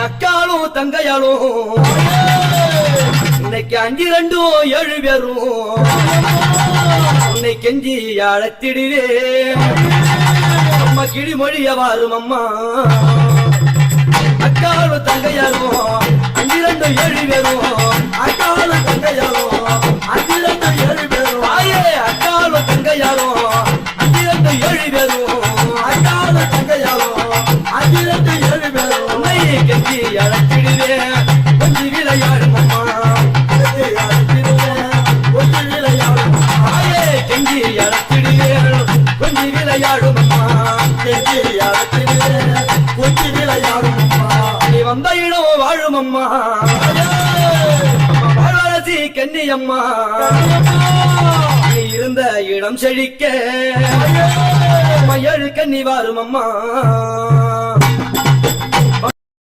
அக்காலும் தங்கையாலும் இன்னைக்கு 5 2 7 பேரும் உன்னை கெஞ்சி அழைத்திடுவே அம்மா கிளிமொழிய வாரும் அம்மா அக்காலும் தங்கையாலும் 5 2 7 பேரும் அக்காலும் தங்கையாலும் 5 2 7 பேரும் ஆயே அக்காலும் தங்கையாலும் 5 2 7 பேரும் அக்காலும் தங்கையாலும் 5 2 7 பேரும் உன்னை கெஞ்சி அழைத்திடுவே கொஞ்சி விளையாடும் அம்மா கெஞ்சி அழைத்திடுவே கொஞ்சி விளையாடும் அம்மா கெஞ்சி அழைத்திடுவே கொஞ்சி விளையாடும் அம்மா நீ வந்த இடம் வாழும் அம்மா வாழ்வரசி கன்னி அம்மா நீ இருந்த இடம் செழிக்க 7 கன்னி வாரும் அம்மா